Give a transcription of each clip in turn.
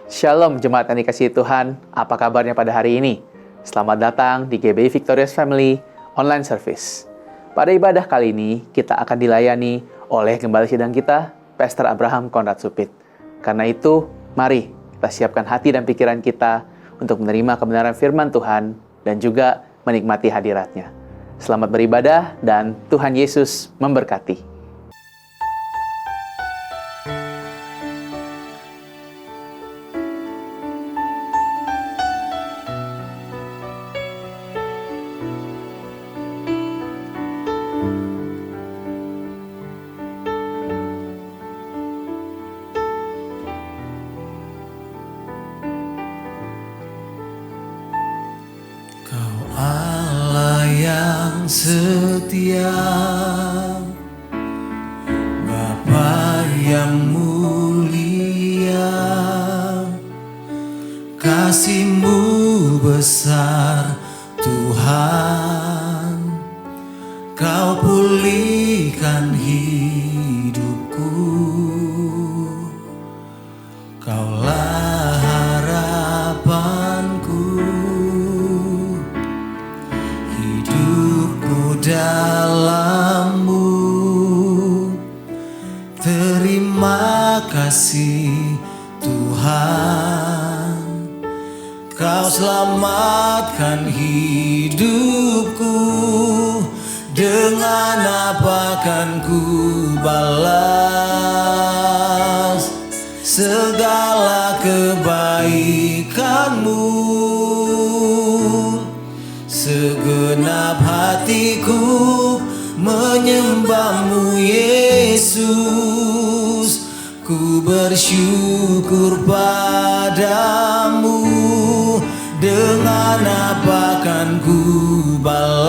Shalom jemaat yang dikasihi Tuhan, apa kabarnya pada hari ini? Selamat datang di GBI Victorious Family Online Service. Pada ibadah kali ini, kita akan dilayani oleh Gembala Sidang kita, Pastor Abraham Konrad Supit. Karena itu, mari kita siapkan hati dan pikiran kita untuk menerima kebenaran firman Tuhan dan juga menikmati hadiratnya. Selamat beribadah dan Tuhan Yesus memberkati. Setia, Bapa yang mulia, kasih-Mu besar Tuhan, Kau pulihkan hidupku, Kaulah harapanku, dalam-Mu. Terima kasih Tuhan, Kau selamatkan hidupku. Dengan apa kan ku balas segala kebaikan-Mu? Segenap hatiku menyembah-Mu Yesus, ku bersyukur padamu. Dengan apa kan ku balas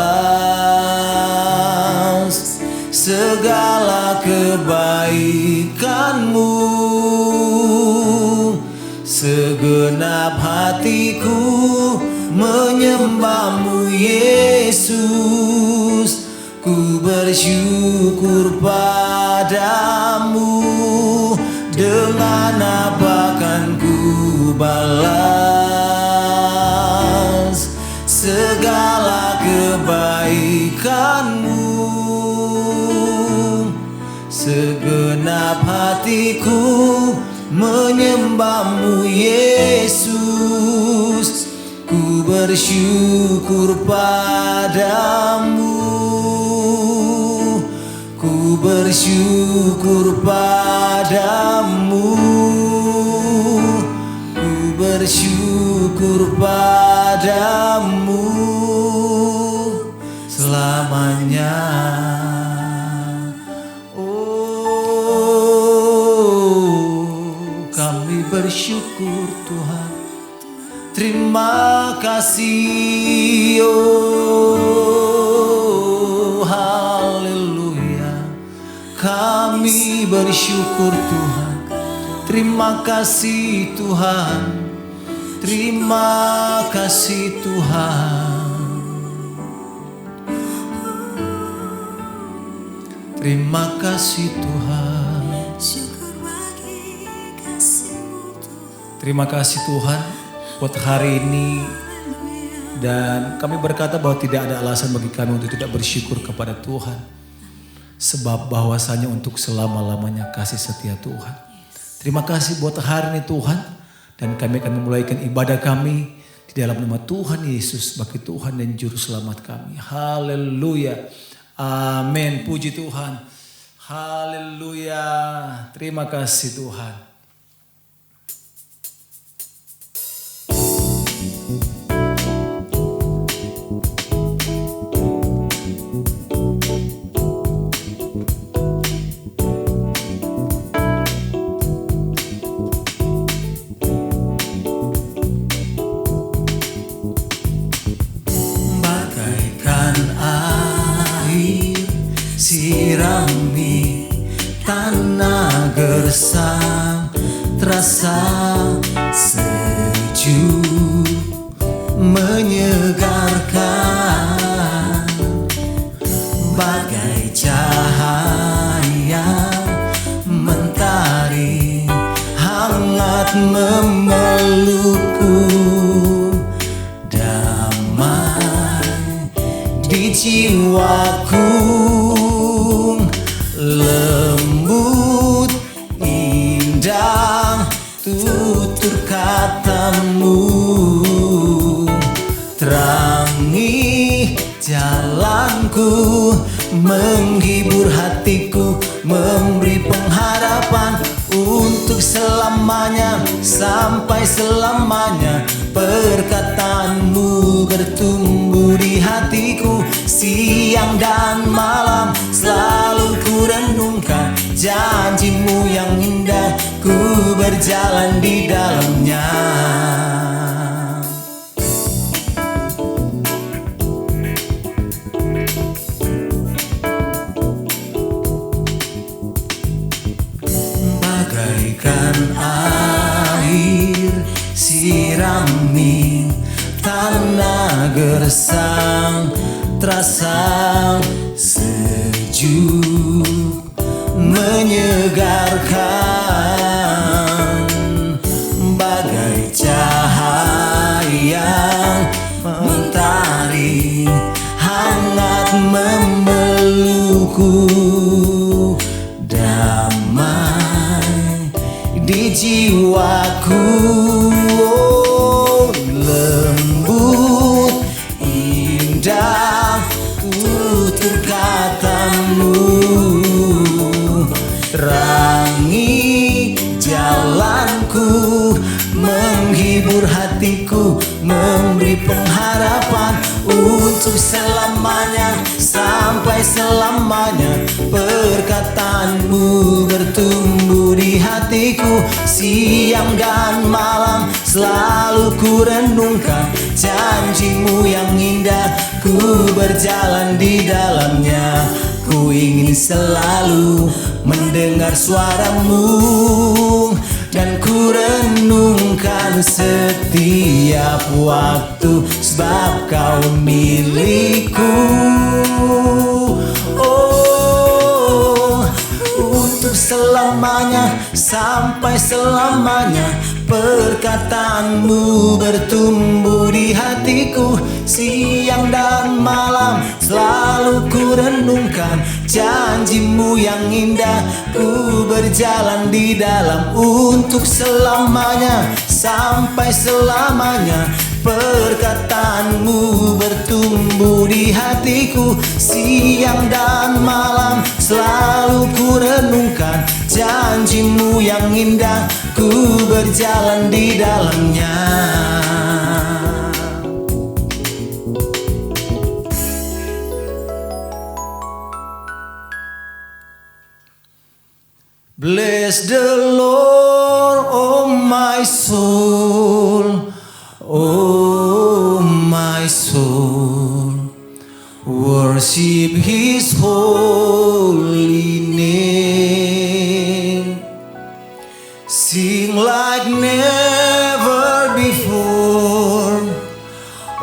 segala kebaikan-Mu? Segenap hatiku menyembah-Mu Yesus, ku bersyukur padamu. Dengan apa kan ku balas segala kebaikan-Mu? Segenap hatiku menyembah-Mu Yesus, ku bersyukur padamu. Ku bersyukur padamu. Ku bersyukur padamu selamanya. Oh, kami bersyukur Tuhan. Terima kasih, oh haleluya. Kami bersyukur Tuhan. Terima kasih Tuhan. Terima kasih Tuhan. Terima kasih Tuhan. Terima kasih Tuhan buat hari ini, dan kami berkata bahwa tidak ada alasan bagi kami untuk tidak bersyukur kepada Tuhan, sebab bahwasanya untuk selama-lamanya kasih setia Tuhan. Terima kasih buat hari ini Tuhan, dan kami akan memulaikan ibadah kami di dalam nama Tuhan Yesus bagi Tuhan dan Juru Selamat kami. Haleluya, amin, puji Tuhan, haleluya. Terima kasih Tuhan. Sirami tanah gersang, terasa sejuk menyegarkan, bagai cahaya mentari hangat memeluk. tutur katamu, terangi jalanku, menghibur hatiku, memberi pengharapan untuk selamanya, sampai selamanya. Perkataanmu bertumbuh di hatiku, siang dan malam selalu ku renungkan. Janjimu yang indah, ku berjalan di dalamnya. Bagaikan air sirami tanah gersang, terasa sejuk menyegarkan. Bagai cahaya mentari hangat memelukku, damai di jiwaku. Oh, lembut indah tutur katamu, terangi jalanku, menghibur hatiku, memberi pengharapan untuk selamanya, sampai selamanya. Perkataanmu bertumbuh di hatiku, siang dan malam selalu ku renungkan. Janjimu yang indah, ku berjalan di dalamnya. Ku ingin selalu mendengar suaramu, dan ku renungkan setiap waktu, sebab kau milikku. Oh, untuk selamanya, sampai selamanya. Perkataanmu bertumbuh di hatiku, siang dan malam selalu ku renungkan. Janjimu yang indah, ku berjalan di dalam. Untuk selamanya, sampai selamanya. Perkataanmu bertumbuh di hatiku, siang dan malam selalu ku renungkan. Janjimu yang indah, ku berjalan di dalamnya. Bless the Lord, oh my soul, oh my soul. Worship His holy name. Sing like never before,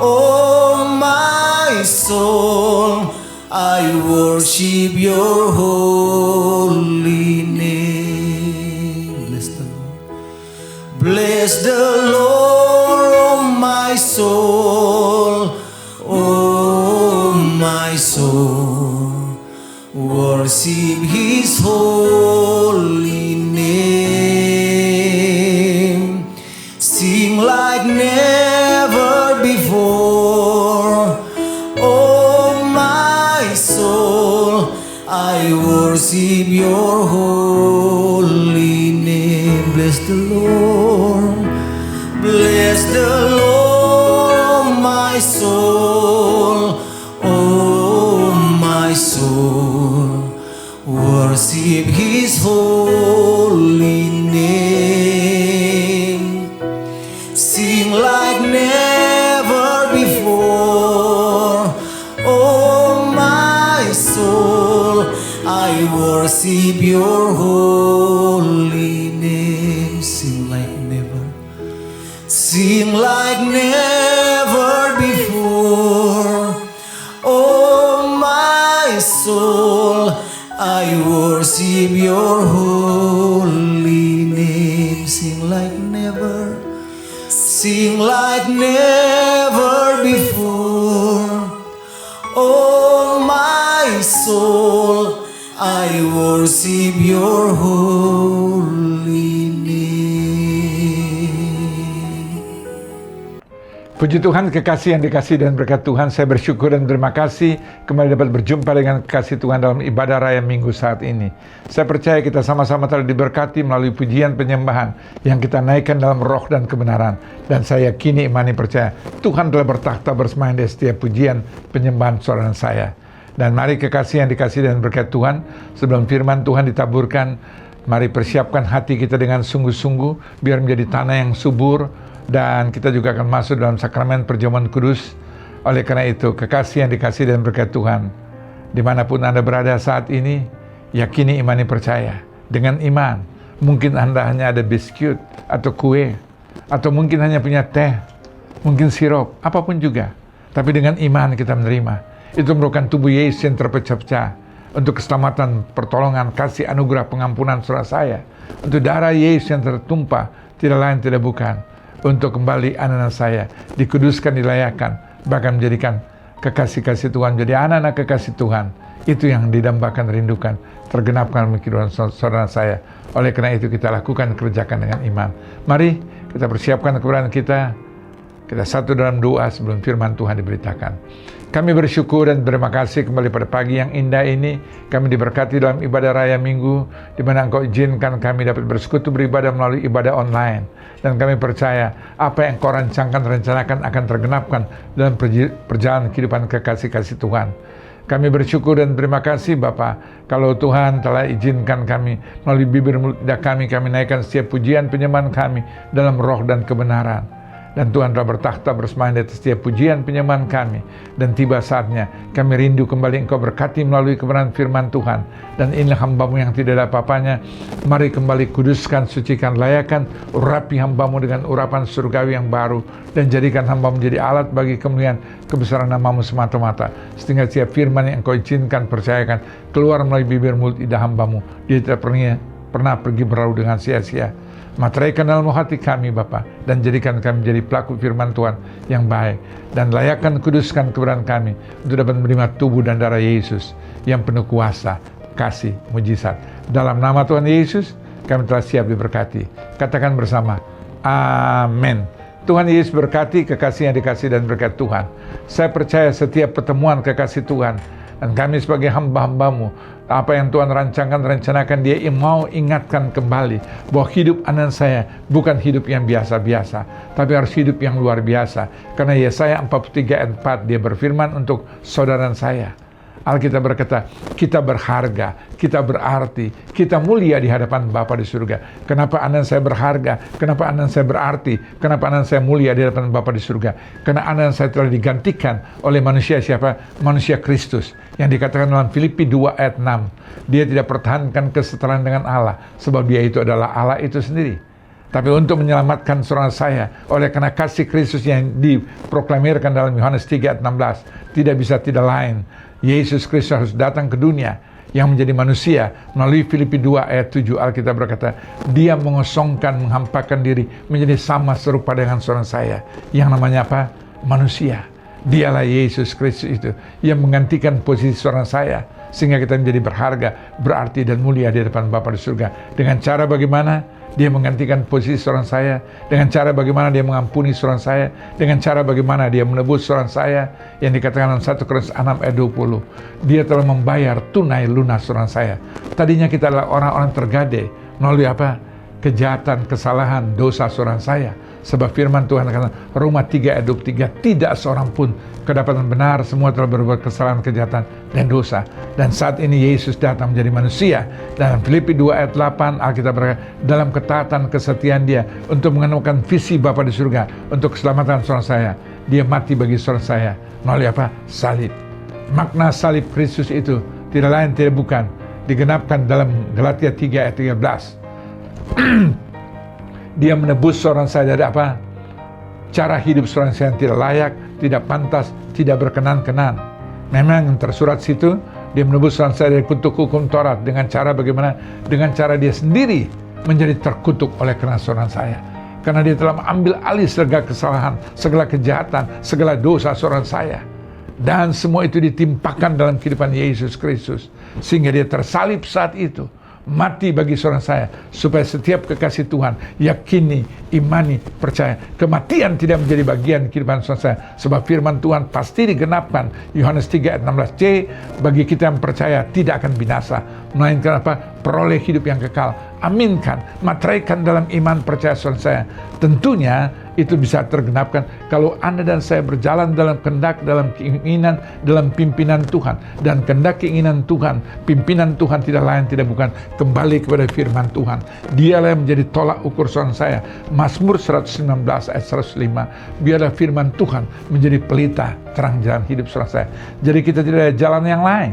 oh my soul. I worship your holy name. Bless the Lord, oh my soul, oh my soul. Worship His holy name. Sing like never before, oh my soul. I worship your holy name. Bless the Lord, bless the Lord, oh my soul, oh my soul. Worship His holy name. Sing like never before, oh my soul. I worship your holy name. Sing like never, sing like never before, oh my soul. I worship your holy name. Sing like never, sing like never before, oh my soul. I worship your holy name. Puji Tuhan, kekasih yang dikasih dan berkat Tuhan, saya bersyukur dan terima kasih kembali dapat berjumpa dengan kekasih Tuhan dalam ibadah raya minggu saat ini. Saya percaya kita sama-sama telah diberkati melalui pujian penyembahan yang kita naikkan dalam roh dan kebenaran. Dan saya yakini, imani, percaya Tuhan telah bertakhta bersemayam di setiap pujian penyembahan saudara saya. Dan mari kekasih yang dikasih dan berkat Tuhan, sebelum firman Tuhan ditaburkan, mari persiapkan hati kita dengan sungguh-sungguh biar menjadi tanah yang subur. Dan kita juga akan masuk dalam sakramen perjamuan kudus. Oleh karena itu, kekasih yang dikasih dan berkat Tuhan, dimanapun Anda berada saat ini, yakini, imani, percaya. Dengan iman, mungkin Anda hanya ada biskuit atau kue, atau mungkin hanya punya teh, mungkin sirup, apapun juga. Tapi dengan iman kita menerima. Itu merupakan tubuh Yesus yang terpecah-pecah untuk keselamatan, pertolongan, kasih, anugerah, pengampunan saudara saya. Untuk darah Yesus yang tertumpah, tidak lain tidak bukan, untuk kembali anak-anak saya dikuduskan, dilayakkan, bahkan menjadikan kekasih-kasih Tuhan, jadi anak-anak kekasih Tuhan. Itu yang didambakan, rindukan, tergenapkan dalam kehidupan saudara saya. Oleh karena itu kita lakukan, kerjakan dengan iman. Mari kita persiapkan keberadaan kita satu dalam doa sebelum firman Tuhan diberitakan. Kami bersyukur dan berterima kasih kembali pada pagi yang indah ini. Kami diberkati dalam ibadah raya minggu, di mana Engkau izinkan kami dapat bersekutu beribadah melalui ibadah online. Dan kami percaya apa yang Engkau rancangkan, rencanakan akan tergenapkan dalam perjalanan kehidupan kekasih-kasih Tuhan. Kami bersyukur dan terima kasih Bapa, kalau Tuhan telah izinkan kami melalui bibir mulut lidah kami naikkan setiap pujian penyembahan kami dalam roh dan kebenaran. Dan Tuhan telah bertakhta bersemayam di atas setiap pujian penyembahan kami. Dan tiba saatnya kami rindu kembali Engkau berkati melalui kebenaran firman Tuhan. Dan inilah hamba-Mu yang tidak ada apa-apanya. Mari kembali kuduskan, sucikan, layakan, urapi hamba-Mu dengan urapan surgawi yang baru. Dan jadikan hamba-Mu menjadi alat bagi kemuliaan kebesaran nama-Mu semata-mata. Sehingga setiap firman yang Engkau izinkan, percayakan, keluar melalui bibir mulut lidah hamba-Mu. Dia tidak pernah pergi berlalu dengan sia-sia. Materaikan dalam hati kami Bapa, dan jadikan kami menjadi pelaku firman Tuhan yang baik, dan layakkan, kuduskan keberadaan kami untuk dapat menerima tubuh dan darah Yesus yang penuh kuasa, kasih, mujizat. Dalam nama Tuhan Yesus kami telah siap diberkati. Katakan bersama, amin. Tuhan Yesus berkati kekasih yang dikasih dan berkat Tuhan. Saya percaya setiap pertemuan kekasih Tuhan, dan kami sebagai hamba-hamba-Mu, apa yang Tuhan rancangkan, rencanakan, Dia mau ingatkan kembali bahwa hidup anak saya bukan hidup yang biasa-biasa, tapi harus hidup yang luar biasa. Karena Yesaya 43 ayat 4 Dia berfirman untuk saudara saya. Alkitab berkata, kita berharga, kita berarti, kita mulia di hadapan Bapa di surga. Kenapa anak saya berharga? Kenapa anak saya berarti? Kenapa anak saya mulia di hadapan Bapa di surga? Karena anak saya telah digantikan oleh manusia siapa? Manusia Kristus. Yang dikatakan dalam Filipi 2 ayat 6. Dia tidak pertahankan kesetaraan dengan Allah, sebab Dia itu adalah Allah itu sendiri. Tapi untuk menyelamatkan saudara saya, oleh karena kasih Kristus yang diproklamirkan dalam Yohanes 3 ayat 16, tidak bisa tidak lain. Yesus Kristus harus datang ke dunia yang menjadi manusia. Melalui Filipi 2 ayat 7 Alkitab berkata, Dia mengosongkan, menghampakan diri menjadi sama serupa dengan saudara saya. Yang namanya apa? Manusia. Dialah Yesus Kristus itu yang menggantikan posisi saudara saya, sehingga kita menjadi berharga, berarti dan mulia di hadapan Bapa di surga. Dengan cara bagaimana? Dia menggantikan posisi saudara saya. Dengan cara bagaimana Dia mengampuni saudara saya. Dengan cara bagaimana Dia menebus saudara saya. Yang dikatakan dalam 1 Korintus 6 ayat 20. Dia telah membayar tunai lunas saudara saya. Tadinya kita adalah orang-orang tergade melalui apa? Kejahatan, kesalahan, dosa saudara saya. Sebab firman Tuhan kata Roma 3 ayat 23, tidak seorang pun kedapatan benar, semua telah berbuat kesalahan, kejahatan, dan dosa. Dan saat ini Yesus datang menjadi manusia. Dalam Filipi 2 ayat 8 Alkitab berkata, dalam ketaatan kesetiaan Dia untuk menemukan visi Bapa di surga untuk keselamatan saudara saya, Dia mati bagi saudara saya melalui apa? Salib. Makna salib Kristus itu tidak lain tidak bukan digenapkan dalam Galatia 3 ayat 13. Dia menebus seorang saya dari apa? Cara hidup seorang saya yang tidak layak, tidak pantas, tidak berkenan-kenan. Memang yang tersurat situ, Dia menebus seorang saya dari kutuk hukum Taurat. Dengan cara bagaimana? Dengan cara Dia sendiri menjadi terkutuk oleh karena seorang saya. Karena Dia telah mengambil alih segala kesalahan, segala kejahatan, segala dosa seorang saya. Dan semua itu ditimpakan dalam kehidupan Yesus Kristus. Sehingga Dia tersalib saat itu. mati bagi saudara saya, supaya setiap kekasih Tuhan yakini, imani, percaya kematian tidak menjadi bagian kehidupan saudara saya, sebab firman Tuhan pasti digenapkan. Yohanes 3 ayat 16c, bagi kita yang percaya tidak akan binasa, melainkan apa? Peroleh hidup yang kekal. Aminkan, materaikan dalam iman percaya saudara saya. Tentunya itu bisa tergenapkan kalau Anda dan saya berjalan dalam kehendak, dalam keinginan, dalam pimpinan Tuhan. Dan kehendak keinginan Tuhan, pimpinan Tuhan tidak lain tidak bukan kembali kepada firman Tuhan. Dialah yang menjadi tolak ukur saudara saya. Mazmur 119 ayat 105, biarlah firman Tuhan menjadi pelita terang jalan hidup saudara saya. Jadi kita tidak ada jalan yang lain,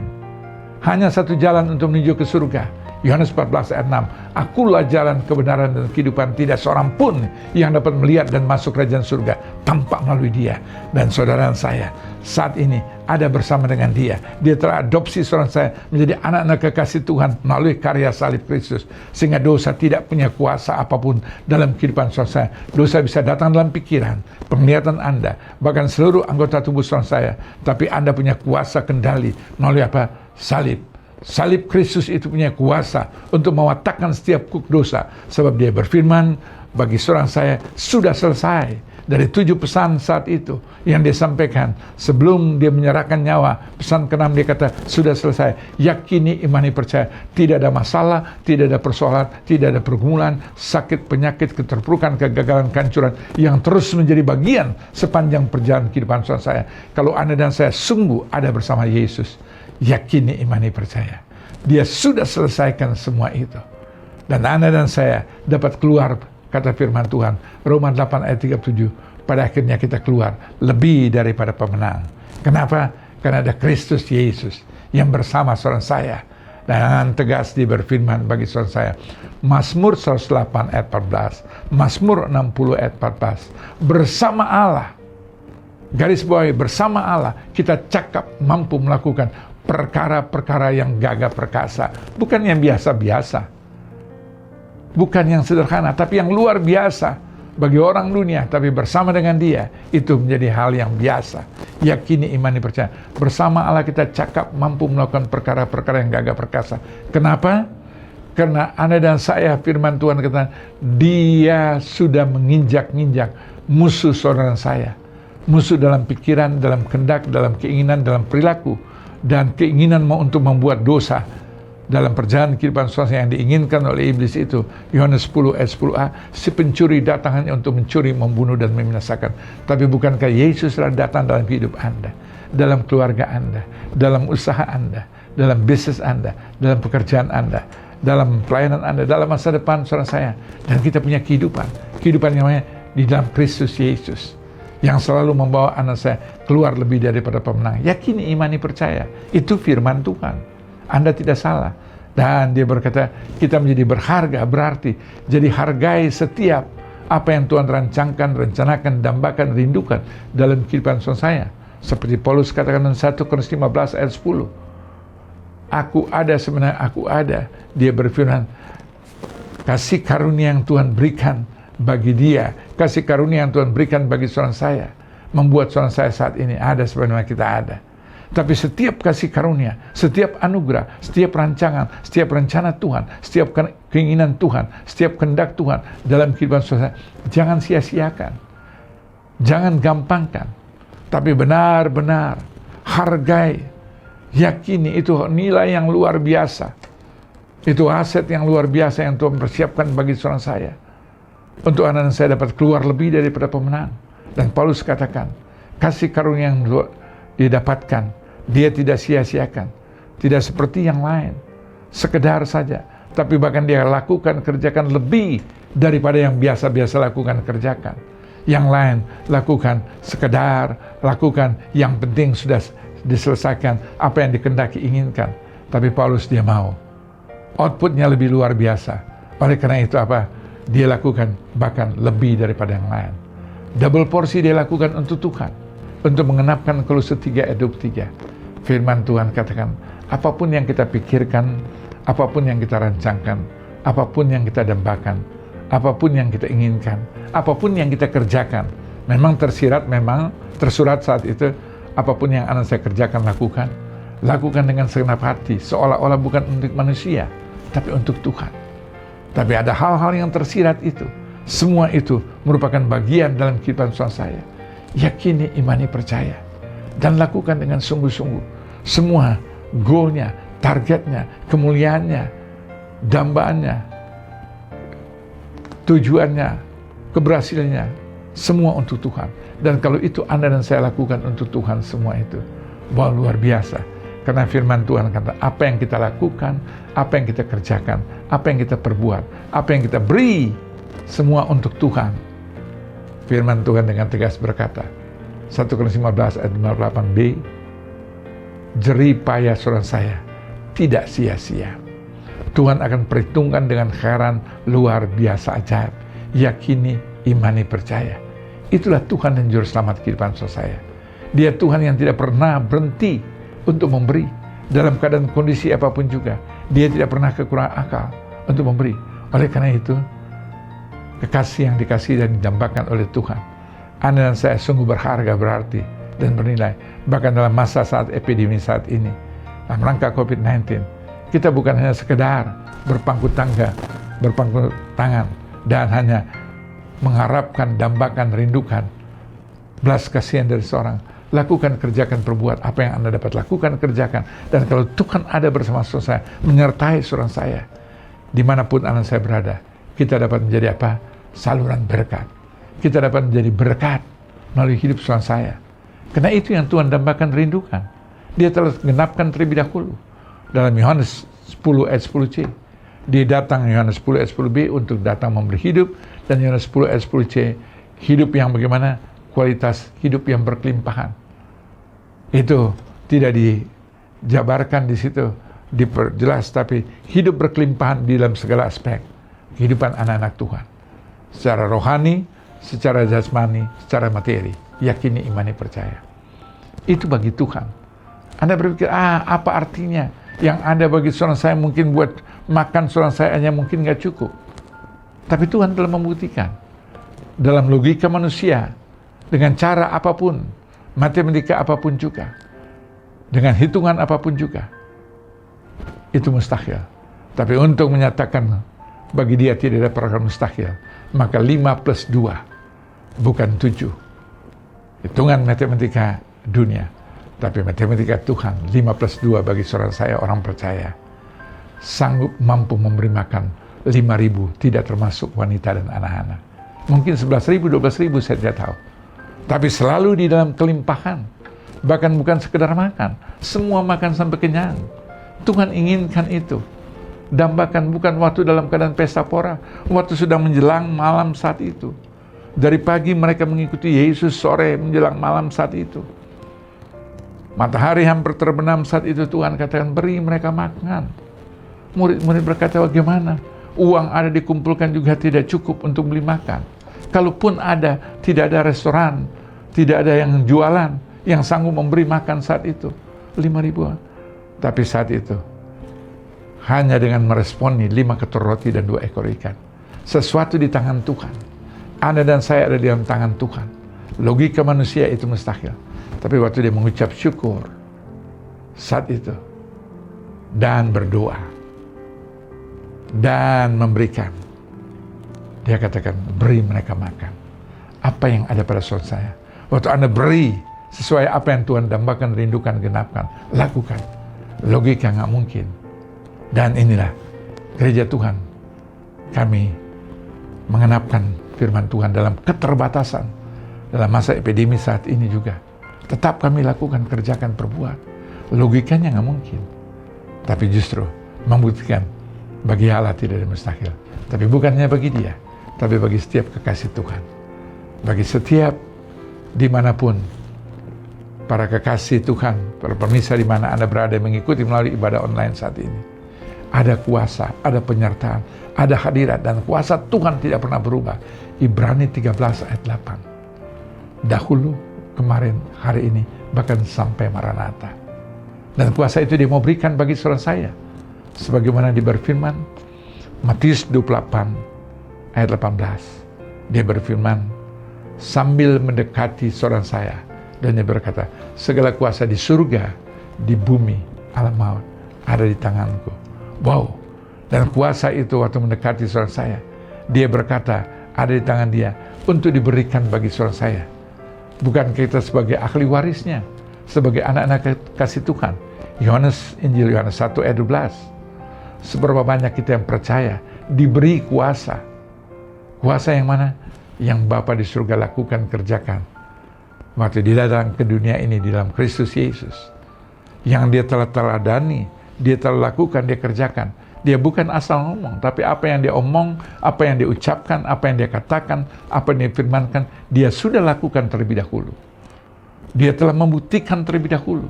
hanya satu jalan untuk menuju ke surga. Yohanes 14 ayat 6, akulah jalan kebenaran dan kehidupan, tidak seorang pun yang dapat melihat dan masuk kerajaan surga tanpa melalui dia. Dan saudara saya saat ini ada bersama dengan dia. Dia telah adopsi saudara saya menjadi anak-anak kekasih Tuhan melalui karya salib Kristus, sehingga dosa tidak punya kuasa apapun dalam kehidupan saudara saya. Dosa bisa datang dalam pikiran, penglihatan Anda, bahkan seluruh anggota tubuh saudara saya, tapi Anda punya kuasa kendali melalui apa? Salib. Salib Kristus itu punya kuasa untuk mewatakkan setiap kuk dosa, sebab dia berfirman, bagi seorang saya sudah selesai. Dari 7 pesan saat itu yang dia sampaikan sebelum dia menyerahkan nyawa, pesan ke-6 dia kata sudah selesai. Yakini, imani, percaya, tidak ada masalah, tidak ada persoalan, tidak ada pergumulan, sakit, penyakit, keterpurukan, kegagalan, kehancuran yang terus menjadi bagian sepanjang perjalanan kehidupan saya. Kalau Anda dan saya sungguh ada bersama Yesus, yakini, imani, percaya, dia sudah selesaikan semua itu. Dan Anda dan saya dapat keluar, kata firman Tuhan, Roma 8 ayat 37, pada akhirnya kita keluar lebih daripada pemenang. Kenapa? Karena ada Kristus Yesus yang bersama saudara saya. Dan tegas dia berfirman bagi saudara saya, Mazmur 108 ayat 14, Mazmur 60 ayat 14, bersama Allah, garis bawahi, bersama Allah kita cakap mampu melakukan perkara-perkara yang gagah perkasa, bukan yang biasa-biasa, bukan yang sederhana, tapi yang luar biasa bagi orang dunia, tapi bersama dengan dia itu menjadi hal yang biasa. Yakini, imani, percaya, bersama Allah kita cakap mampu melakukan perkara-perkara yang gagah perkasa. Kenapa? Karena Anda dan saya, firman Tuhan kata, dia sudah menginjak-injak musuh saudara saya, musuh dalam pikiran, dalam kehendak, dalam keinginan, dalam perilaku, dan keinginan untuk membuat dosa dalam perjalanan kehidupan saudara yang diinginkan oleh iblis itu. Yohanes 10 ayat 10a, si pencuri datang hanya untuk mencuri, membunuh, dan membinasakan. Tapi bukankah Yesus telah datang dalam hidup Anda, dalam keluarga Anda, dalam usaha Anda, dalam bisnis Anda, dalam pekerjaan Anda, dalam pelayanan Anda, dalam masa depan saudara saya. Dan kita punya kehidupan yang namanya di dalam Kristus Yesus, yang selalu membawa anak saya keluar lebih daripada pemenang. Yakini, imani, percaya. Itu firman Tuhan. Anda tidak salah. Dan dia berkata, kita menjadi berharga, berarti jadi hargai setiap apa yang Tuhan rancangkan, rencanakan, dambakan, rindukan dalam kehidupan saya. Seperti Paulus katakan dalam 1 Korintus 15 ayat 10. Aku ada, sebenarnya aku ada. Dia berfirman, kasih karunia yang Tuhan berikan bagi dia, kasih karunia yang Tuhan berikan bagi saudara saya, membuat saudara saya saat ini ada sebagaimana kita ada. Tapi setiap kasih karunia, setiap anugerah, setiap rancangan, setiap rencana Tuhan, setiap keinginan Tuhan, setiap kehendak Tuhan dalam kehidupan saudara, jangan sia-siakan, jangan gampangkan, tapi benar-benar hargai, yakini. Itu nilai yang luar biasa, itu aset yang luar biasa yang Tuhan persiapkan bagi saudara saya, untuk anak dan saya dapat keluar lebih daripada pemenang. Dan Paulus katakan, kasih karunia yang didapatkan, dia tidak sia-siakan, tidak seperti yang lain, sekedar saja, tapi bahkan dia lakukan, kerjakan lebih daripada yang biasa-biasa lakukan, kerjakan. Yang lain lakukan sekedar, lakukan yang penting sudah diselesaikan, apa yang dikehendaki, inginkan. Tapi Paulus dia mau, outputnya lebih luar biasa. Oleh karena itu apa? Dia lakukan bahkan lebih daripada yang lain. Double porsi dia lakukan untuk Tuhan, untuk mengenapkan Kolose 3 ayat 23. Firman Tuhan katakan, apapun yang kita pikirkan, apapun yang kita rancangkan, apapun yang kita dambakan, apapun yang kita inginkan, apapun yang kita kerjakan, memang tersirat, memang tersurat saat itu, apapun yang anak saya kerjakan, lakukan dengan segenap hati, seolah-olah bukan untuk manusia, tapi untuk Tuhan. Tapi ada hal-hal yang tersirat itu. Semua itu merupakan bagian dalam kehidupan saudara saya. Yakini, imani, percaya. Dan lakukan dengan sungguh-sungguh. Semua goalnya, targetnya, kemuliaannya, dambaannya, tujuannya, keberhasilannya, semua untuk Tuhan. Dan kalau itu Anda dan saya lakukan untuk Tuhan semua itu, wah, luar biasa. Karena firman Tuhan kata, apa yang kita lakukan, apa yang kita kerjakan, apa yang kita perbuat, apa yang kita beri, semua untuk Tuhan. Firman Tuhan dengan tegas berkata, 1 Korintus 15 ayat 58b, jerih payah saudara saya tidak sia-sia. Tuhan akan perhitungkan dengan heran luar biasa ajaib. Yakini, imani, percaya. Itulah Tuhan dan Juru Selamat kehidupan saudara saya. Dia Tuhan yang tidak pernah berhenti untuk memberi. Dalam keadaan kondisi apapun juga, Dia tidak pernah kekurangan akal untuk memberi. Oleh karena itu, kekasih yang dikasih dan didambakan oleh Tuhan, Anda dan saya sungguh berharga, berarti, dan bernilai. Bahkan dalam masa saat epidemi saat ini, dalam rangka COVID-19, kita bukan hanya sekedar berpangku tangan, dan hanya mengharapkan, dambakan, rindukan belas kasihan dari seorang. Lakukan, kerjakan, perbuat apa yang Anda dapat lakukan, kerjakan. Dan kalau Tuhan ada bersama saudara saya, menyertai saudara saya, dimanapun Anda saya berada, kita dapat menjadi apa? Saluran berkat. Kita dapat menjadi berkat melalui hidup saudara saya. Karena itu yang Tuhan dambakan, rindukan. Dia telah genapkan terlebih dahulu. Dalam Yohanes 10 ayat 10c. Dia datang, Yohanes 10 ayat 10b, untuk datang memberi hidup. Dan Yohanes 10 ayat 10c, hidup yang bagaimana? Kualitas hidup yang berkelimpahan. Itu tidak dijabarkan di situ, diperjelas, tapi hidup berkelimpahan di dalam segala aspek kehidupan anak-anak Tuhan. Secara rohani, secara jasmani, secara materi. Yakini, imani, percaya. Itu bagi Tuhan. Anda berpikir, apa artinya? Yang ada bagi saudara saya mungkin buat makan saudara saya hanya mungkin nggak cukup. Tapi Tuhan telah membuktikan. Dalam logika manusia, dengan cara apapun, matematika apapun juga, dengan hitungan apapun juga, itu mustahil. Tapi untuk menyatakan bagi Dia tidak ada perkara mustahil, maka 5 plus 2 bukan 7. Hitungan matematika dunia, tapi matematika Tuhan, 5 plus 2 bagi saudara saya orang percaya, sanggup mampu memberi makan 5.000, tidak termasuk wanita dan anak-anak. Mungkin 11.000, 12.000, saya tidak tahu. Tapi selalu di dalam kelimpahan. Bahkan bukan sekedar makan. Semua makan sampai kenyang. Tuhan inginkan itu. Dambakan bukan waktu dalam keadaan pesta pora. Waktu sudah menjelang malam saat itu. Dari pagi mereka mengikuti Yesus, sore menjelang malam saat itu. Matahari hampir terbenam saat itu, Tuhan katakan, beri mereka makan. Murid-murid berkata, bagaimana? Uang ada dikumpulkan juga tidak cukup untuk beli makan. Kalaupun ada, tidak ada restoran, tidak ada yang jualan, yang sanggup memberi makan saat itu. 5.000. Tapi saat itu, hanya dengan meresponi 5 ketur roti dan 2 ekor ikan. Sesuatu di tangan Tuhan. Anda dan saya ada di dalam tangan Tuhan. Logika manusia itu mustahil. Tapi waktu dia mengucap syukur, saat itu, dan berdoa, dan memberikan, Dia katakan, beri mereka makan. Apa yang ada pada saudara saya. Waktu Anda beri sesuai apa yang Tuhan dambakan, rindukan, genapkan, lakukan. Logika nggak mungkin. Dan inilah gereja Tuhan. Kami mengenapkan firman Tuhan dalam keterbatasan. Dalam masa epidemi saat ini juga. Tetap kami lakukan, kerjakan, perbuat. Logikanya nggak mungkin. Tapi justru membuktikan bagi Allah tidak ada mustahil. Tapi bukannya bagi Dia, tapi bagi setiap kekasih Tuhan. Bagi setiap dimanapun para kekasih Tuhan, para pemirsa di mana Anda berada mengikuti melalui ibadah online saat ini. Ada kuasa, ada penyertaan, ada hadirat, dan kuasa Tuhan tidak pernah berubah. Ibrani 13 ayat 8. Dahulu, kemarin, hari ini, bahkan sampai Maranatha. Dan kuasa itu Dia mau berikan bagi saudara saya. Sebagaimana Dia berfirman, Matius 28 ayat 18. Dia berfirman, sambil mendekati saudara saya, dan Dia berkata, segala kuasa di surga, di bumi, alam maut, ada di tanganku. Wow, Dan kuasa itu waktu mendekati saudara saya, dia berkata, ada di tangan dia untuk diberikan bagi saudara saya. Bukan kita sebagai ahli warisnya, sebagai anak-anak kasih Tuhan. Injil Yohanes 1 ayat 12. Seberapa banyak kita yang percaya, diberi kuasa. Kuasa yang mana? Yang Bapa di surga lakukan, kerjakan. Waktu dia datang ke dunia ini di dalam Kristus Yesus. Yang dia telah teladani, dia telah lakukan, dia kerjakan. Dia bukan asal ngomong, tapi apa yang dia omong, apa yang dia ucapkan, apa yang dia katakan, apa yang dia firmankan, dia sudah lakukan terlebih dahulu. Dia telah membuktikan terlebih dahulu.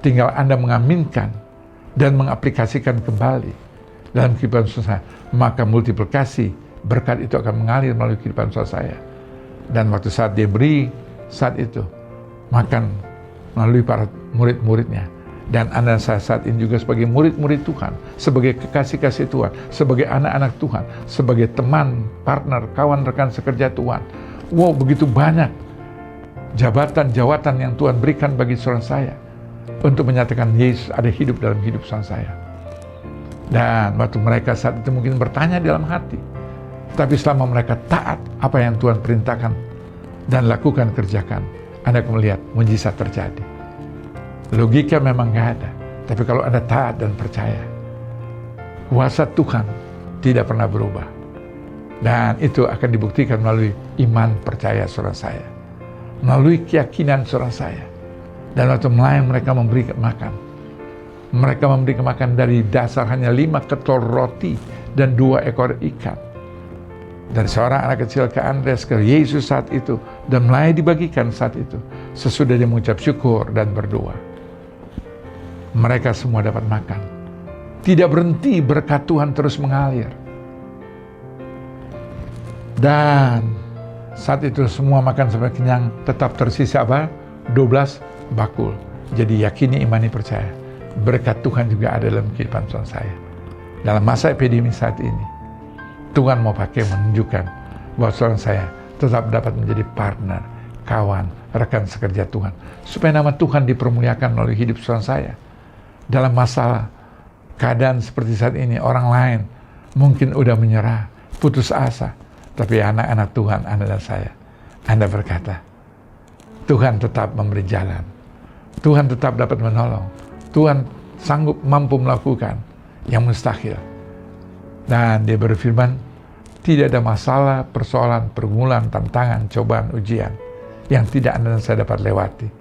Tinggal Anda mengaminkan dan mengaplikasikan kembali dalam kehidupan saudara, maka multiplikasi berkat itu akan mengalir melalui kehidupan saya. Dan waktu saat dia beri, saat itu makan melalui para murid-muridnya. Dan Anda saat ini juga sebagai murid-murid Tuhan, sebagai kekasih-kasih Tuhan, sebagai anak-anak Tuhan, sebagai teman, partner, kawan, rekan sekerja Tuhan. Wow, begitu banyak jabatan-jawatan yang Tuhan berikan bagi saudara saya untuk menyatakan Yesus ada hidup dalam hidup saudara saya. Dan waktu mereka saat itu mungkin bertanya dalam hati, tapi selama mereka taat apa yang Tuhan perintahkan dan lakukan, kerjakan, Anda akan melihat mujizat terjadi. Logika memang nggak ada, tapi kalau Anda taat dan percaya, kuasa Tuhan tidak pernah berubah. Dan itu akan dibuktikan melalui iman percaya saudara saya, melalui keyakinan saudara saya. Dan waktu melayang mereka memberi makan. Mereka memberi makan dari dasar hanya 5 ketol roti dan 2 ekor ikan. Dari seorang anak kecil ke Andreas, ke Yesus saat itu, dan mulai dibagikan saat itu, sesudah dia mengucap syukur dan berdoa. Mereka semua dapat makan. Tidak berhenti berkat Tuhan terus mengalir. Dan saat itu semua makan sampai kenyang, tetap tersisa apa? 12 bakul. Jadi yakini, imani, percaya. Berkat Tuhan juga ada dalam kehidupan saya. Dalam masa epidemi saat ini, Tuhan mau pakai menunjukkan bahwa saudara saya tetap dapat menjadi partner, kawan, rekan sekerja Tuhan. Supaya nama Tuhan dipermuliakan melalui hidup saudara saya. Dalam masalah keadaan seperti saat ini, orang lain mungkin udah menyerah, putus asa. Tapi anak-anak Tuhan, Anda dan saya, Anda berkata, Tuhan tetap memberi jalan. Tuhan tetap dapat menolong. Tuhan sanggup mampu melakukan yang mustahil. Dan dia berfirman, tidak ada masalah, persoalan, pergumulan, tantangan, cobaan, ujian yang tidak Anda dan saya dapat lewati.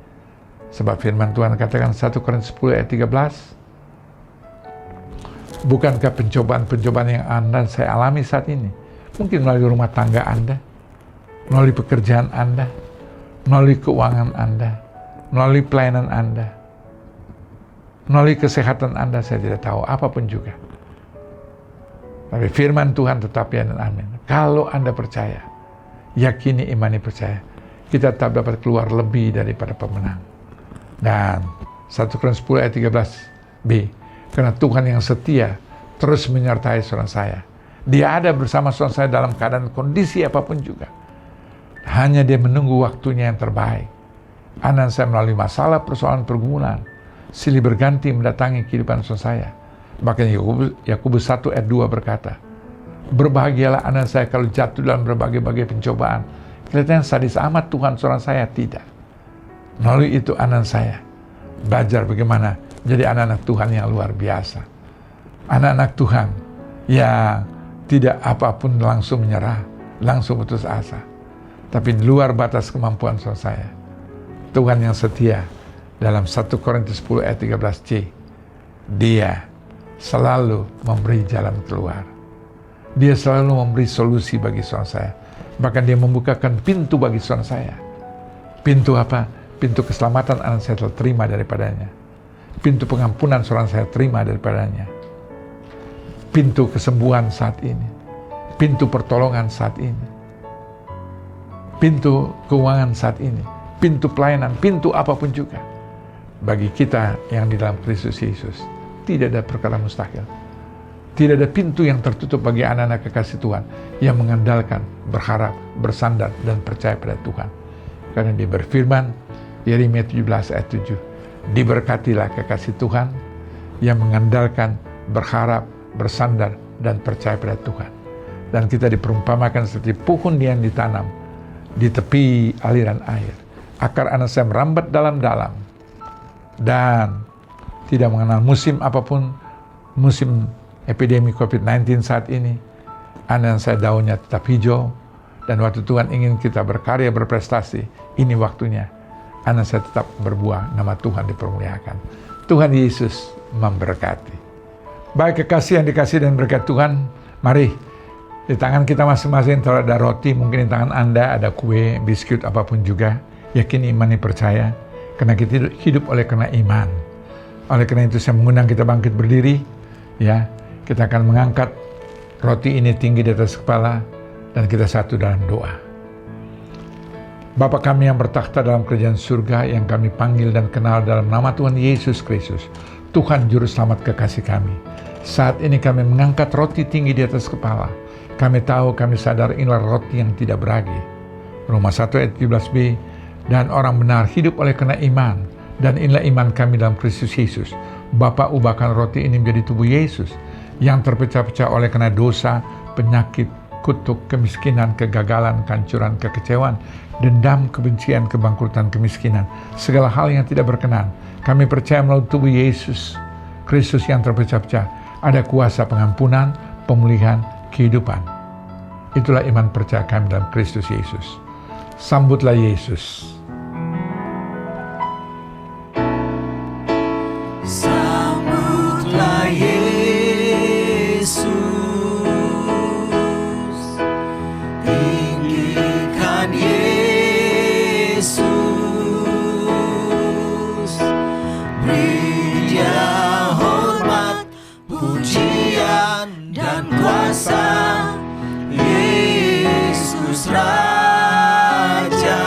Sebab firman Tuhan katakan 1 Korintus 10 ayat 13, bukankah pencobaan-pencobaan yang Anda dan saya alami saat ini, mungkin melalui rumah tangga Anda, melalui pekerjaan Anda, melalui keuangan Anda, melalui pelayanan Anda, melalui kesehatan Anda, saya tidak tahu, apapun juga. Tapi firman Tuhan tetap ya dan amin. Kalau Anda percaya, yakini, imani, percaya, kita tetap dapat keluar lebih daripada pemenang. Dan 1 Korintus 10 ayat 13b, karena Tuhan yang setia terus menyertai saudara saya. Dia ada bersama saudara saya dalam keadaan kondisi apapun juga. Hanya dia menunggu waktunya yang terbaik. Anda dan saya melalui masalah, persoalan, pergumulan, silih berganti mendatangi kehidupan saudara saya. Bahkan Yakobus 1 ayat 2 berkata, berbahagialah Anda dan saya kalau jatuh dalam berbagai-bagai pencobaan. Kelihatannya sadis amat Tuhan saudara saya, tidak. Melalui itu Anda dan saya belajar bagaimana jadi anak-anak Tuhan yang luar biasa. Anak-anak Tuhan yang tidak apapun langsung menyerah, langsung putus asa. Tapi di luar batas kemampuan saudara saya, Tuhan yang setia dalam 1 Korintus 10 ayat 13c, dia selalu memberi jalan keluar. Dia selalu memberi solusi bagi saudara saya. Bahkan dia membukakan pintu bagi saudara saya. Pintu apa? Pintu keselamatan anak saya telah terima daripadanya. Pintu pengampunan saudara saya terima daripadanya. Pintu kesembuhan saat ini. Pintu pertolongan saat ini. Pintu keuangan saat ini. Pintu pelayanan, pintu apapun juga. Bagi kita yang di dalam Kristus Yesus, tidak ada perkara mustahil. Tidak ada pintu yang tertutup bagi anak-anak kekasih Tuhan yang mengandalkan, berharap, bersandar, dan percaya pada Tuhan. Karena dia berfirman, Yeremia 17 ayat 7, diberkatilah kekasih Tuhan yang mengandalkan, berharap, bersandar dan percaya pada Tuhan. Dan kita diperumpamakan seperti pohon yang ditanam di tepi aliran air. Akar anak saya merambat dalam-dalam dan tidak mengenal musim apapun, musim epidemi COVID-19 saat ini. Anak saya daunnya tetap hijau, dan waktu Tuhan ingin kita berkarya, berprestasi, ini waktunya. Anak saya tetap berbuah, nama Tuhan dipermuliakan. Tuhan Yesus memberkati. Baik kekasih yang dikasih dan berkat Tuhan, mari di tangan kita masing-masing kalau ada roti, mungkin di tangan Anda ada kue, biskuit, apapun juga. Yakin, imani, percaya, karena kita hidup oleh karena iman. Oleh karena itu saya mengundang kita bangkit berdiri, ya. Kita akan mengangkat roti ini tinggi di atas kepala dan kita satu dalam doa. Bapa kami yang bertakhta dalam kerajaan surga, yang kami panggil dan kenal dalam nama Tuhan Yesus Kristus, Tuhan Juru Selamat kekasih kami. Saat ini kami mengangkat roti tinggi di atas kepala. Kami tahu, kami sadar inilah roti yang tidak beragi. Roma 1 ayat 17b, dan orang benar hidup oleh karena iman, dan inilah iman kami dalam Kristus Yesus. Bapa, ubahkan roti ini menjadi tubuh Yesus yang terpecah-pecah oleh karena dosa, penyakit, kutuk, kemiskinan, kegagalan, kehancuran, kekecewaan, dendam, kebencian, kebangkrutan, kemiskinan, segala hal yang tidak berkenan. Kami percaya melalui tubuh Yesus Kristus yang terpecah-pecah ada kuasa pengampunan, pemulihan, kehidupan. Itulah iman percaya kami dalam Kristus Yesus. Sambutlah Yesus. Sambutlah Yesus, tinggikan Yesus, beri Dia hormat, pujian dan kuasa. Yesus Raja,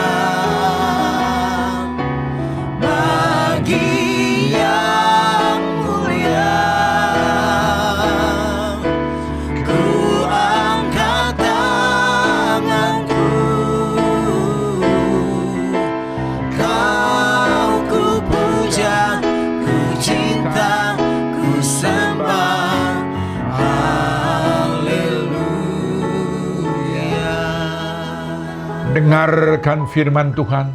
bagi yang mulia, ku angkat tanganku, Kau ku puja, ku cinta, ku sembah. Dengarkan firman Tuhan,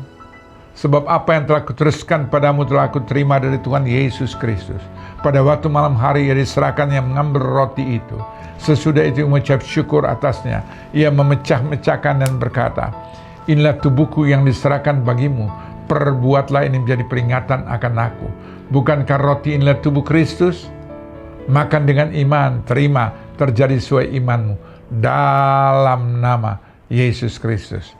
sebab apa yang telah kuteruskan padamu telah aku terima dari Tuhan Yesus Kristus. Pada waktu malam hari ia diserahkan, yang mengambil roti itu. Sesudah itu mengucap syukur atasnya, ia memecah-mecahkan dan berkata, inilah tubuhku yang diserahkan bagimu, perbuatlah ini menjadi peringatan akan aku. Bukankah roti inilah tubuh Kristus? Makan dengan iman, terima, terjadi sesuai imanmu, dalam nama Yesus Kristus.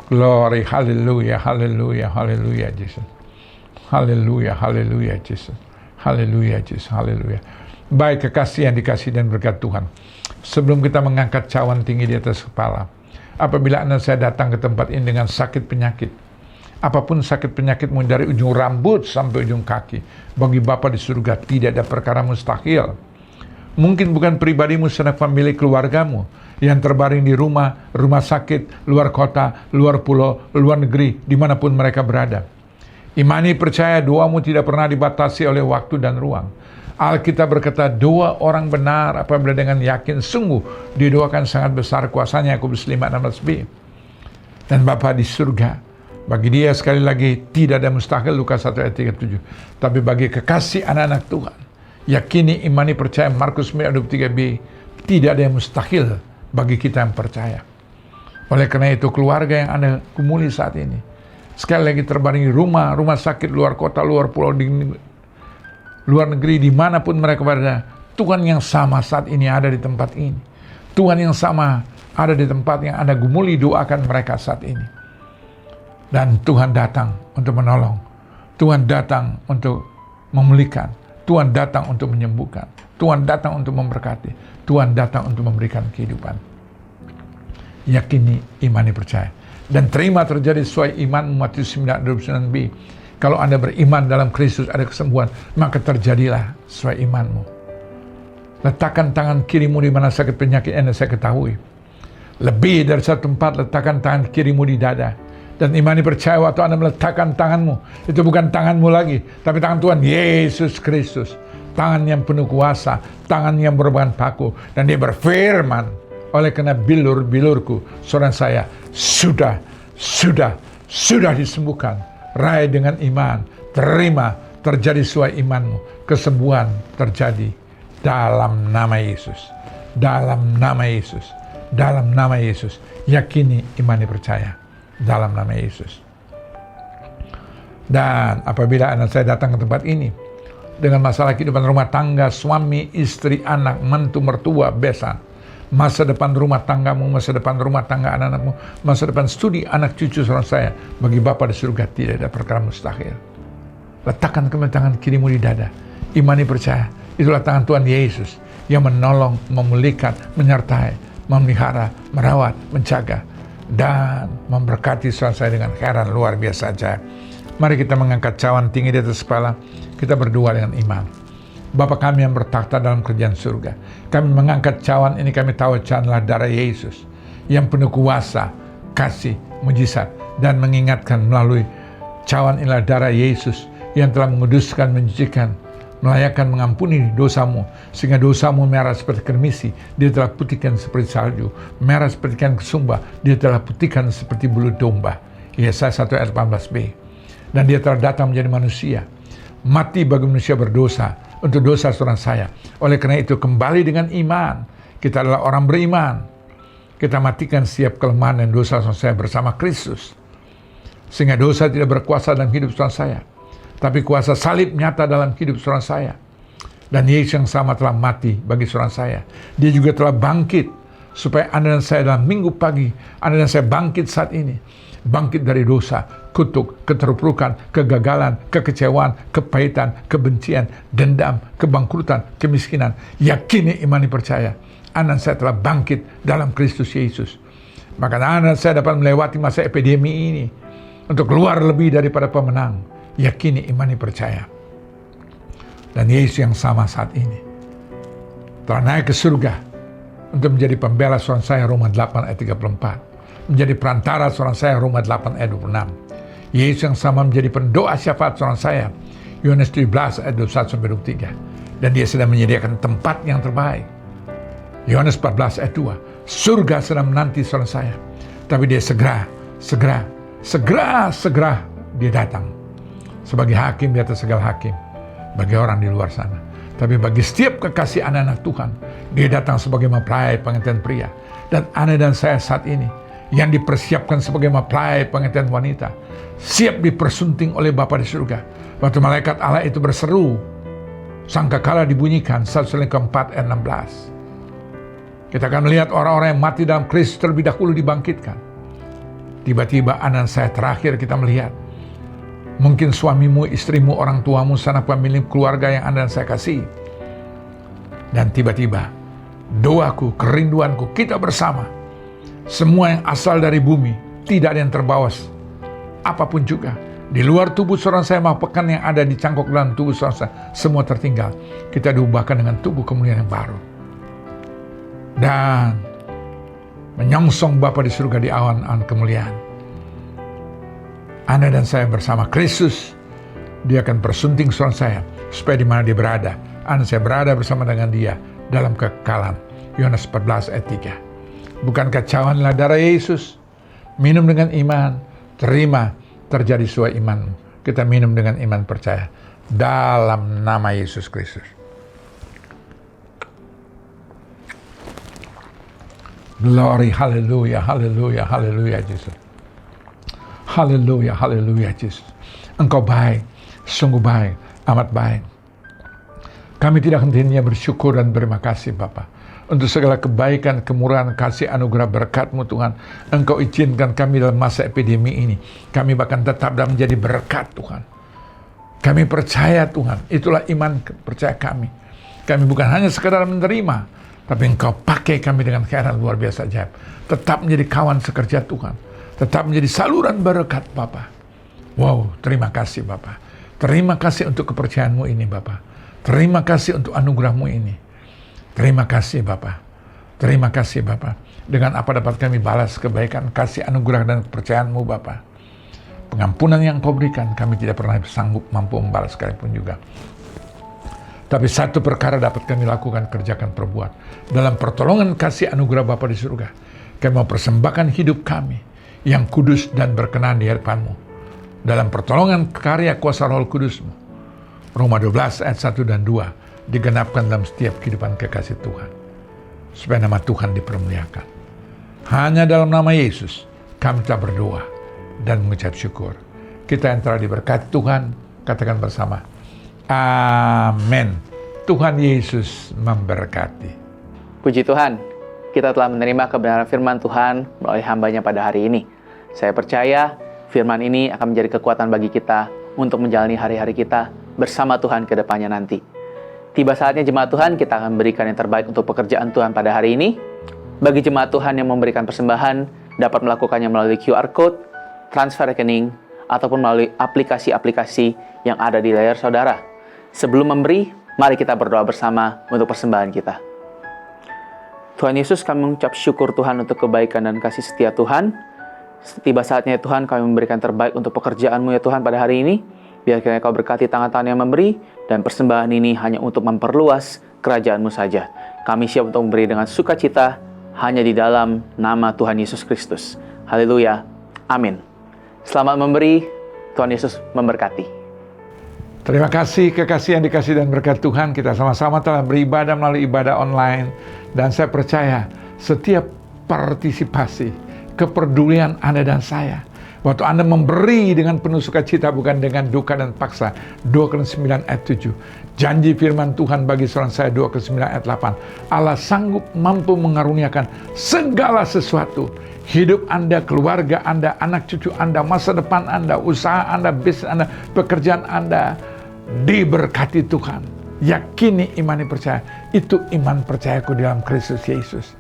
Glory, haleluya, haleluya, haleluya, Jesus. Haleluya, haleluya, Jesus. Haleluya, Jesus, haleluya. Baik kekasih yang dikasih dan berkat Tuhan. Sebelum kita mengangkat cawan tinggi di atas kepala, apabila anak saya datang ke tempat ini dengan sakit penyakit, apapun sakit penyakitmu dari ujung rambut sampai ujung kaki, bagi Bapa di surga tidak ada perkara mustahil. Mungkin bukan pribadimu, sanak famili, keluargamu yang terbaring di rumah, rumah sakit, luar kota, luar pulau, luar negeri, dimanapun mereka berada. Imani, percaya, doamu tidak pernah dibatasi oleh waktu dan ruang. Alkitab berkata, doa orang benar apabila dengan yakin sungguh didoakan sangat besar kuasanya, Yakobus 5:16b. Dan Bapa di surga, bagi Dia sekali lagi tidak ada mustahil, Lukas 1 ayat 37. Tapi bagi kekasih anak-anak Tuhan, yakini, imani, percaya, Markus 9:23b, tidak ada yang mustahil bagi kita yang percaya. Oleh karena itu, keluarga yang Anda kumuli saat ini, sekali lagi terbaring di rumah, rumah sakit, luar kota, luar pulau, di luar negeri, dimanapun mereka berada, Tuhan yang sama saat ini ada di tempat ini. Tuhan yang sama ada di tempat yang Anda gumuli, doakan mereka saat ini. Dan Tuhan datang untuk menolong. Tuhan datang untuk memulihkan. Tuhan datang untuk menyembuhkan. Tuhan datang untuk memberkati. Tuhan datang untuk memberikan kehidupan. Yakini, imani, percaya. Dan terima terjadi sesuai iman. Matius 9:29b. Kalau Anda beriman dalam Kristus ada kesembuhan, maka terjadilah sesuai imanmu. Letakkan tangan kirimu di mana sakit penyakit Anda saya ketahui. Lebih dari satu tempat, letakkan tangan kirimu di dada. Dan imani percaya waktu Anda meletakkan tanganmu, itu bukan tanganmu lagi, tapi tangan Tuhan Yesus Kristus. Tangan yang penuh kuasa, tangan yang merupakan paku. Dan dia berfirman, oleh karena bilur-bilurku, saudara saya, sudah disembuhkan. Raih dengan iman, terima, terjadi sesuai imanmu. Kesembuhan terjadi dalam nama Yesus. Dalam nama Yesus. Dalam nama Yesus. Yakini, imani, percaya. Dalam nama Yesus. Dan apabila anak saya datang ke tempat ini dengan masalah kehidupan rumah tangga, suami, istri, anak, mentu, mertua, besan, masa depan rumah tanggamu, masa depan rumah tangga anak-anakmu, masa depan studi anak cucu saudara saya, bagi Bapa di surga tidak ada perkara mustahil. Letakkan kembali tangan kirimu di dada, imani, percaya. Itulah tangan Tuhan Yesus yang menolong, memulihkan, menyertai, memelihara, merawat, menjaga, dan memberkati saudara saya dengan heran luar biasa ajaib. Mari kita mengangkat cawan tinggi di atas kepala, kita berdoa dengan iman. Bapa kami yang bertakhta dalam kerajaan surga, kami mengangkat cawan ini, kami tahu cawan adalah darah Yesus yang penuh kuasa, kasih, mujizat, dan mengingatkan melalui cawan inilah darah Yesus yang telah menguduskan, menyucikan, melayakkan, mengampuni dosamu, sehingga dosamu merah seperti kermisi, dia telah putihkan seperti salju, merah seperti ikan kesumba, dia telah putihkan seperti bulu domba. Yesaya 1 ayat 18b. Dan dia telah datang menjadi manusia, mati bagi manusia berdosa, untuk dosa saudara saya. Oleh karena itu, kembali dengan iman, kita adalah orang beriman, kita matikan setiap kelemahan dan dosa saudara saya bersama Kristus, sehingga dosa tidak berkuasa dalam hidup saudara saya, tapi kuasa salib nyata dalam hidup saudara saya. Dan Yesus yang sama telah mati bagi saudara saya. Dia juga telah bangkit, supaya Anda dan saya dalam minggu pagi, Anda dan saya bangkit saat ini. Bangkit dari dosa, kutuk, keterpurukan, kegagalan, kekecewaan, kepahitan, kebencian, dendam, kebangkrutan, kemiskinan. Yakini, imani, percaya. Anda dan saya telah bangkit dalam Kristus Yesus. Maka Anda dan saya dapat melewati masa epidemi ini untuk keluar lebih daripada pemenang. Yakini, imani, percaya. Dan Yesus yang sama saat ini telah naik ke surga untuk menjadi pembela saudara saya, Roma 8 ayat 34. Menjadi perantara saudara saya, Roma 8 ayat 26. Yesus yang sama menjadi pendoa syafaat saudara saya, Yohanes 17 ayat 21 sampai 23. Dan dia sedang menyediakan tempat yang terbaik, Yohanes 14 ayat 2. Surga sedang menanti saudara saya. Tapi dia segera dia datang sebagai hakim di atas segala hakim bagi orang di luar sana. Tapi bagi setiap kekasih anak-anak Tuhan, dia datang sebagai mempelai pengantin pria. Dan Anda dan saya saat ini yang dipersiapkan sebagai mempelai pengantin wanita, siap dipersunting oleh Bapa di surga. Waktu malaikat Allah itu berseru, sangkakala dibunyikan, 1 Tesalonika 4 ayat 16. Kita akan melihat orang-orang yang mati dalam Kristus terlebih dahulu dibangkitkan. Tiba-tiba Anda dan saya terakhir kita melihat, mungkin suamimu, istrimu, orang tuamu, sanak pemilik keluarga yang Anda dan saya kasih. Dan tiba-tiba, doaku, kerinduanku, kita bersama, semua yang asal dari bumi, tidak ada yang terbawa apapun juga. Di luar tubuh saudara saya, maupun yang ada di cangkok dalam tubuh saudara saya, semua tertinggal. Kita diubahkan dengan tubuh kemuliaan yang baru. Dan menyongsong Bapa di surga di awan-awan kemuliaan. Anda dan saya bersama Kristus, dia akan bersunting saudara saya, supaya di mana dia berada, Anda dan saya berada bersama dengan dia dalam kekekalan. Yohanes 14 ayat 3. Bukankah cawanlah darah Yesus? Minum dengan iman, terima, terjadi sesuai imanmu. Kita minum dengan iman percaya. Dalam nama Yesus Kristus. Glory, haleluya, haleluya, haleluya Yesus. Haleluya, haleluya Yesus. Engkau baik, sungguh baik, amat baik. Kami tidak hentinya bersyukur dan berterima kasih Bapa. Untuk segala kebaikan, kemurahan, kasih, anugerah, berkat-Mu Tuhan. Engkau izinkan kami dalam masa epidemi ini. Kami bahkan tetap dalam menjadi berkat Tuhan. Kami percaya Tuhan, itulah iman percaya kami. Kami bukan hanya sekadar menerima, tapi Engkau pakai kami dengan khairan luar biasa ajaib. Tetap menjadi kawan sekerja Tuhan. Tetap menjadi saluran berkat Bapa. Wow, terima kasih Bapa. Terima kasih untuk kepercayaan-Mu ini Bapa. Terima kasih untuk anugerah-Mu ini. Terima kasih Bapa. Terima kasih Bapa. Dengan apa dapat kami balas kebaikan, kasih, anugerah, dan kepercayaan-Mu Bapa. pengampunan yang kau berikan, kami tidak pernah sanggup mampu membalas sekalipun juga. Tapi satu perkara dapat kami lakukan, kerjakan, perbuat. Dalam pertolongan kasih anugerah Bapa di surga, kami mau persembahkan hidup kami yang kudus dan berkenan di hadapan-Mu. Dalam pertolongan karya kuasa Roh Kudus-Mu. Roma 12 ayat 1 dan 2 digenapkan dalam setiap kehidupan kekasih Tuhan. Supaya nama Tuhan dipermuliakan. Hanya dalam nama Yesus kami telah berdoa dan mengucap syukur. Kita yang telah diberkati Tuhan, katakan bersama, amin. Tuhan Yesus memberkati. Puji Tuhan, kita telah menerima kebenaran firman Tuhan melalui hamba-Nya pada hari ini. Saya percaya firman ini akan menjadi kekuatan bagi kita untuk menjalani hari-hari kita bersama Tuhan ke depannya nanti. Tiba saatnya jemaat Tuhan, kita akan memberikan yang terbaik untuk pekerjaan Tuhan pada hari ini. Bagi jemaat Tuhan yang memberikan persembahan, dapat melakukannya melalui QR Code, transfer rekening, ataupun melalui aplikasi-aplikasi yang ada di layar saudara. Sebelum memberi, mari kita berdoa bersama untuk persembahan kita. Tuhan Yesus, kami mengucap syukur Tuhan untuk kebaikan dan kasih setia Tuhan. Tiba saatnya Tuhan, kami memberikan terbaik untuk pekerjaan-Mu ya Tuhan pada hari ini. Biar kiranya Kau berkati tangan-tangan yang memberi, dan persembahan ini hanya untuk memperluas kerajaan-Mu saja. Kami siap untuk memberi dengan sukacita, hanya di dalam nama Tuhan Yesus Kristus. Haleluya. Amin. Selamat memberi. Tuhan Yesus memberkati. Terima kasih kekasih yang dikasih dan berkat Tuhan. Kita sama-sama telah beribadah melalui ibadah online. Dan saya percaya setiap partisipasi, kepedulian Anda dan saya, waktu Anda memberi dengan penuh sukacita, bukan dengan duka dan paksa. 2 Korintus 9 ayat 7. Janji firman Tuhan bagi seorang saya, 2 Korintus 9 ayat 8. Allah sanggup mampu mengaruniakan segala sesuatu. Hidup Anda, keluarga Anda, anak cucu Anda, masa depan Anda, usaha Anda, bisnis Anda, pekerjaan Anda diberkati Tuhan. Yakini, imani, percaya. Itu iman percayaku di dalam Kristus Yesus.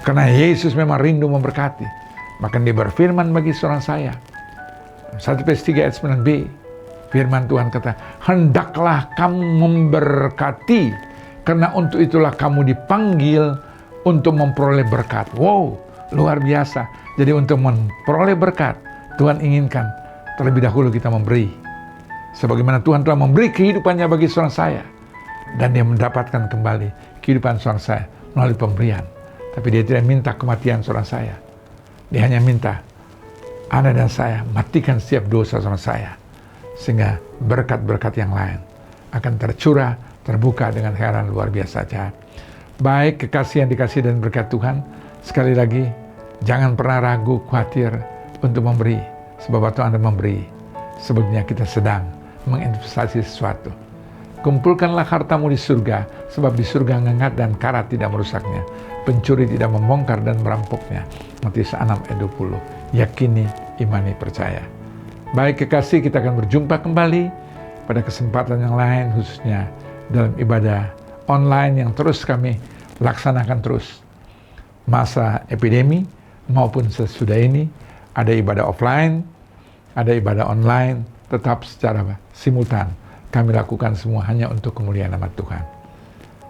Karena Yesus memang rindu memberkati. Maka Dia berfirman bagi seorang saya. 1 Petrus 3 ayat 9b. Firman Tuhan kata, hendaklah kamu memberkati, karena untuk itulah kamu dipanggil untuk memperoleh berkat. Wow, luar biasa. Jadi untuk memperoleh berkat, Tuhan inginkan terlebih dahulu kita memberi. Sebagaimana Tuhan telah memberi kehidupannya bagi seorang saya, dan Dia mendapatkan kembali kehidupan seorang saya melalui pemberian. Tapi Dia tidak minta kematian seorang saya. Dia hanya minta Anda dan saya matikan setiap dosa sama saya, sehingga berkat-berkat yang lain akan tercurah, terbuka dengan heran luar biasa aja. Baik kekasih yang dikasih dan berkat Tuhan, sekali lagi jangan pernah ragu, khawatir untuk memberi. Sebab waktu Anda memberi, sebetulnya kita sedang menginvestasi sesuatu. Kumpulkanlah hartamu di surga, sebab di surga hangat dan karat tidak merusaknya. Pencuri tidak membongkar dan merampoknya. Matius 6 ayat 20. Yakini, imani, percaya. Baik kekasih, kita akan berjumpa kembali pada kesempatan yang lain, khususnya dalam ibadah online yang terus kami laksanakan terus. Masa epidemi maupun sesudah ini, ada ibadah offline, ada ibadah online, tetap secara simultan. Kami lakukan semua hanya untuk kemuliaan nama Tuhan.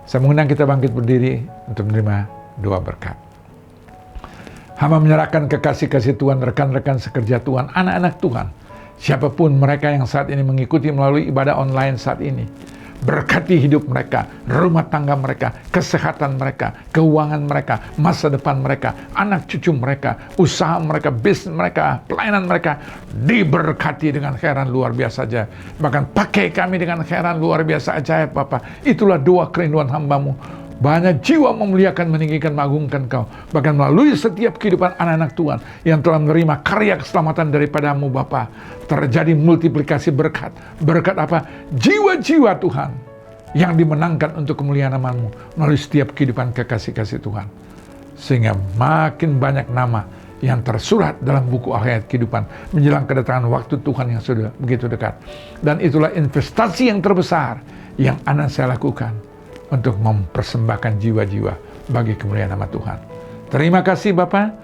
Saya mengundang kita bangkit berdiri untuk menerima doa berkat. Hamba menyerahkan kekasih-kasih Tuhan, rekan-rekan sekerja Tuhan, anak-anak Tuhan, siapapun mereka yang saat ini mengikuti melalui ibadah online saat ini. Berkati hidup mereka, rumah tangga mereka, kesehatan mereka, keuangan mereka, masa depan mereka, anak cucu mereka, usaha mereka, bisnis mereka, pelayanan mereka diberkati dengan khairan luar biasa aja. Bahkan pakai kami dengan khairan luar biasa ajaib Bapa. Itulah doa kerinduan hamba-Mu. Banyak jiwa memuliakan, meninggikan, mengagungkan Kau. Bahkan melalui setiap kehidupan anak-anak Tuhan yang telah menerima karya keselamatan daripada-Mu Bapa, terjadi multiplikasi berkat. Berkat apa? Jiwa-jiwa Tuhan yang dimenangkan untuk kemuliaan nama-Mu melalui setiap kehidupan kekasih-kasih Tuhan. Sehingga makin banyak nama yang tersurat dalam buku akhir kehidupan menjelang kedatangan waktu Tuhan yang sudah begitu dekat. Dan itulah investasi yang terbesar yang anak saya lakukan untuk mempersembahkan jiwa-jiwa bagi kemuliaan nama Tuhan. Terima kasih Bapa.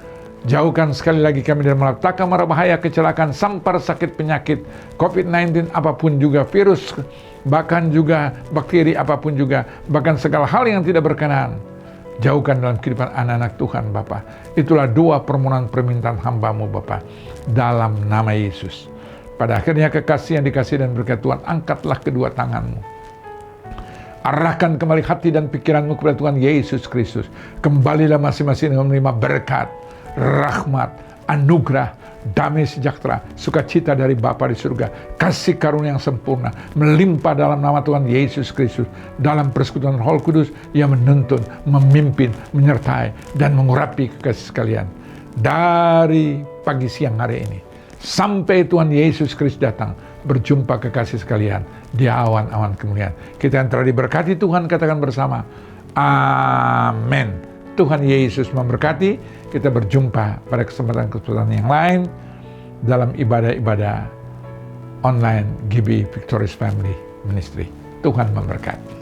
Jauhkan sekali lagi kami dari malapetaka, mara bahaya, kecelakaan, sampar, sakit, penyakit, COVID-19, apapun juga, virus, bahkan juga bakteri, apapun juga, bahkan segala hal yang tidak berkenan. Jauhkan dalam kehidupan anak-anak Tuhan Bapa. Itulah doa permohonan permintaan hamba-Mu Bapa, dalam nama Yesus. Pada akhirnya kekasih yang dikasih dan berkat Tuhan, angkatlah kedua tanganmu. Arahkan kembali hati dan pikiranmu kepada Tuhan Yesus Kristus. Kembalilah masing-masing menerima berkat, rahmat, anugerah, damai sejahtera, sukacita dari Bapa di surga, kasih karunia yang sempurna, melimpah dalam nama Tuhan Yesus Kristus, dalam persekutuan Roh Kudus yang menuntun, memimpin, menyertai, dan mengurapi kekasih sekalian. Dari pagi siang hari ini, sampai Tuhan Yesus Kristus datang, berjumpa kekasih sekalian di awan-awan kemuliaan. Kita yang telah diberkati Tuhan, katakan bersama, amin. Tuhan Yesus memberkati. Kita berjumpa pada kesempatan-kesempatan yang lain dalam ibadah-ibadah online GB Victorious Family Ministry. Tuhan memberkati.